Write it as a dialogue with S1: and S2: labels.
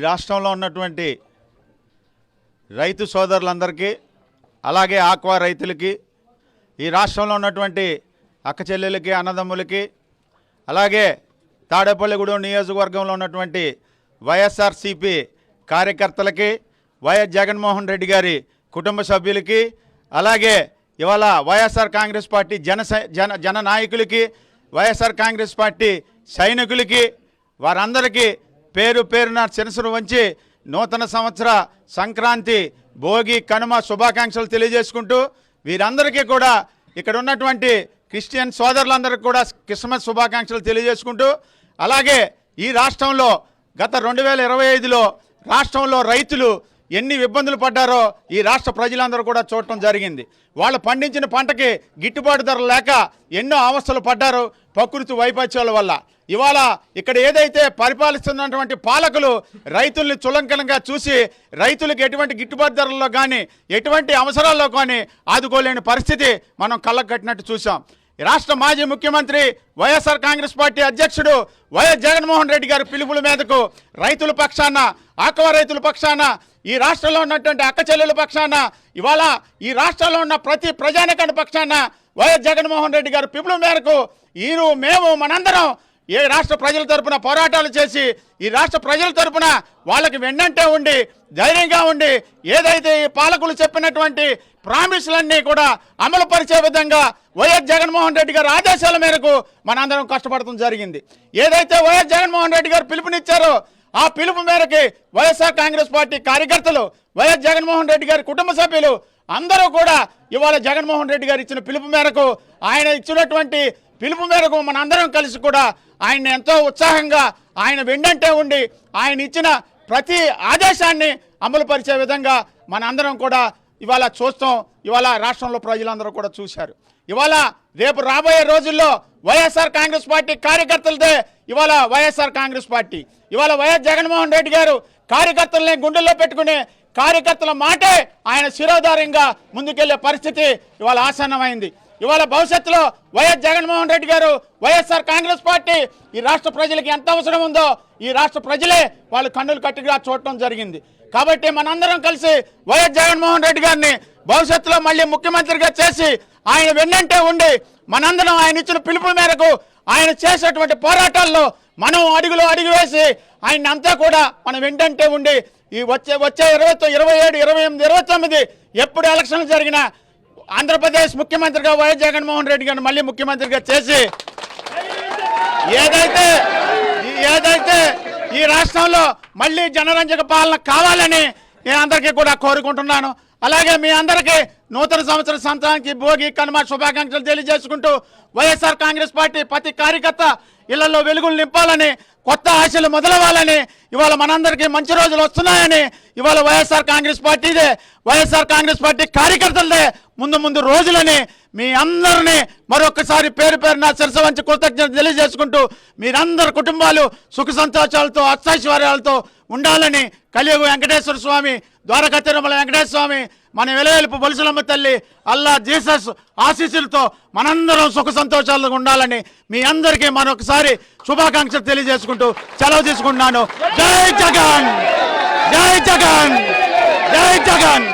S1: రాష్ట్రంలో ఉన్నటువంటి రైతు సోదరులందరికీ, అలాగే ఆక్వా రైతులకి, ఈ రాష్ట్రంలో ఉన్నటువంటి అక్క చెల్లెలకి, అన్నదమ్ములకి, అలాగే తాడేపల్లిగూడెం నియోజకవర్గంలో ఉన్నటువంటి వైఎస్ఆర్సీపీ కార్యకర్తలకి, వైఎస్ జగన్మోహన్ రెడ్డి గారి కుటుంబ సభ్యులకి, అలాగే ఇవాళ వైఎస్ఆర్ కాంగ్రెస్ పార్టీ జన నాయకులకి, వైఎస్ఆర్ కాంగ్రెస్ పార్టీ సైనికులకి, వారందరికీ పేరు పేరున శిరస్సును వంచి నూతన సంవత్సర సంక్రాంతి, భోగి, కనుమ శుభాకాంక్షలు తెలియజేసుకుంటూ, వీరందరికీ కూడా ఇక్కడ ఉన్నటువంటి క్రిస్టియన్ సోదరులందరికీ కూడా క్రిస్మస్ శుభాకాంక్షలు తెలియజేసుకుంటూ, అలాగే ఈ రాష్ట్రంలో గత 2025లో రాష్ట్రంలో రైతులు ఎన్ని ఇబ్బందులు పడ్డారో ఈ రాష్ట్ర ప్రజలందరూ కూడా చూడటం జరిగింది. వాళ్ళు పండించిన పంటకి గిట్టుబాటు ధర లేక ఎన్నో అవస్థలు పడ్డారు ప్రకృతి వైపరీత్యాల వల్ల. ఇవాళ ఇక్కడ ఏదైతే పరిపాలిస్తున్నటువంటి పాలకులు రైతుల్ని చులంకనంగా చూసి రైతులకు ఎటువంటి గిట్టుబాటు ధరల్లో కానీ ఎటువంటి అవసరాల్లో కానీ ఆదుకోలేని పరిస్థితి మనం కళ్ళకు కట్టినట్టు చూసాం. రాష్ట్ర మాజీ ముఖ్యమంత్రి వైఎస్ఆర్ కాంగ్రెస్ పార్టీ అధ్యక్షుడు వైఎస్ జగన్మోహన్ రెడ్డి గారి పిలుపుల మీదకు రైతుల పక్షాన, ఆక్వా రైతుల పక్షాన, ఈ రాష్ట్రంలో ఉన్నటువంటి అక్క చెల్లెల పక్షాన, ఇవాళ ఈ రాష్ట్రంలో ఉన్న ప్రతి ప్రజానికాని పక్షాన వైఎస్ జగన్మోహన్ రెడ్డి గారి పిలుపుల మేరకు మేము మనందరం ఈ రాష్ట్ర ప్రజల తరపున పోరాటాలు చేసి ఈ రాష్ట్ర ప్రజల తరపున వాళ్ళకి వెన్నంటే ఉండి ధైర్యంగా ఉండి ఏదైతే ఈ పాలకులు చెప్పినటువంటి ప్రామిస్లన్నీ కూడా అమలు పరిచే విధంగా వైఎస్ జగన్మోహన్ రెడ్డి గారి ఆదేశాల మేరకు మనందరం కష్టపడటం జరిగింది. ఏదైతే వైఎస్ జగన్మోహన్ రెడ్డి గారు పిలుపునిచ్చారో ఆ పిలుపు మేరకి వైఎస్ఆర్ కాంగ్రెస్ పార్టీ కార్యకర్తలు, వైఎస్ జగన్మోహన్ రెడ్డి గారి కుటుంబ సభ్యులు అందరూ కూడా ఇవాళ జగన్మోహన్ రెడ్డి గారు ఇచ్చిన పిలుపు మేరకు, ఆయన ఇచ్చినటువంటి పిలుపు మేరకు మనందరం కలిసి కూడా ఆయన ఎంతో ఉత్సాహంగా ఆయన వెండంటే ఉండి ఆయన ఇచ్చిన ప్రతి ఆదేశాన్ని అమలు పరిచే విధంగా మనందరం కూడా ఇవాళ చూస్తాం. ఇవాళ రాష్ట్రంలో ప్రజలందరూ కూడా చూశారు. ఇవాళ రేపు రాబోయే రోజుల్లో వైఎస్ఆర్ కాంగ్రెస్ పార్టీ కార్యకర్తలదే ఇవాళ వైఎస్ఆర్ కాంగ్రెస్ పార్టీ. ఇవాళ వైఎస్ జగన్మోహన్ రెడ్డి గారు కార్యకర్తల్ని గుండెల్లో పెట్టుకునే కార్యకర్తల మాటే ఆయన శిరోధార్యంగా ముందుకెళ్లే పరిస్థితి ఇవాళ ఆసన్నమైంది. ఇవాళ భవిష్యత్తులో వైఎస్ జగన్మోహన్ రెడ్డి గారు, వైఎస్ఆర్ కాంగ్రెస్ పార్టీ ఈ రాష్ట్ర ప్రజలకి ఎంత అవసరం ఉందో ఈ రాష్ట్ర ప్రజలే వాళ్ళు కన్నులు కట్టిగా చూడటం జరిగింది. కాబట్టి మనందరం కలిసి వైఎస్ జగన్మోహన్ రెడ్డి గారిని భవిష్యత్తులో మళ్ళీ ముఖ్యమంత్రిగా చేసి ఆయన వెన్నంటే ఉండి మనందరం ఆయన ఇచ్చిన పిలుపు మేరకు ఆయన చేసేటువంటి పోరాటాల్లో మనం అడుగు వేసి ఆయన అంతా కూడా మనం వెంటంటే ఉండి ఈ వచ్చే 27, 28, 29, 29 ఎప్పుడు ఎలక్షన్లు జరిగినా ఆంధ్రప్రదేశ్ ముఖ్యమంత్రిగా వైఎస్ జగన్మోహన్ రెడ్డి గారిని మళ్ళీ ముఖ్యమంత్రిగా చేసి ఏదైతే ఈ రాష్ట్రంలో మళ్ళీ జనరంజక పాలన కావాలని నేను అందరికీ కూడా కోరుకుంటున్నాను. అలాగే మీ అందరికీ నూతన సంవత్సర సంవత్సరానికి భోగి, కనుమ శుభాకాంక్షలు తెలియజేసుకుంటూ వైఎస్ఆర్ కాంగ్రెస్ పార్టీ ప్రతి కార్యకర్త ఇళ్లలో వెలుగులు నింపాలని, కొత్త ఆశలు మొదలవ్వాలని, ఇవాళ మనందరికీ మంచి రోజులు వస్తున్నాయని, ఇవాళ వైఎస్ఆర్ కాంగ్రెస్ పార్టీదే, వైఎస్ఆర్ కాంగ్రెస్ పార్టీ కార్యకర్తలదే ముందు రోజులని మీ అందరినీ మరొకసారి పేరు పేరున శిరస్సు వంచి కృతజ్ఞతలు తెలియజేసుకుంటూ మీరందరి కుటుంబాలు సుఖ సంతోషాలతో అష్టైశ్వర్యాలతో ఉండాలని కలియుగ వెంకటేశ్వర స్వామి, ద్వారకా తిరుమల వెంకటేశ్వర స్వామి, మన వెలవేలుపు బొలుసులమ్మ తల్లి, అల్లా, జీసస్ ఆశీస్సులతో మనందరం సుఖ సంతోషాలుగా ఉండాలని మీ అందరికీ మరొకసారి శుభాకాంక్షలు తెలియజేసుకుంటూ సెలవు తీసుకుంటున్నాను. జై జగన్, జై జగన్, జై జగన్.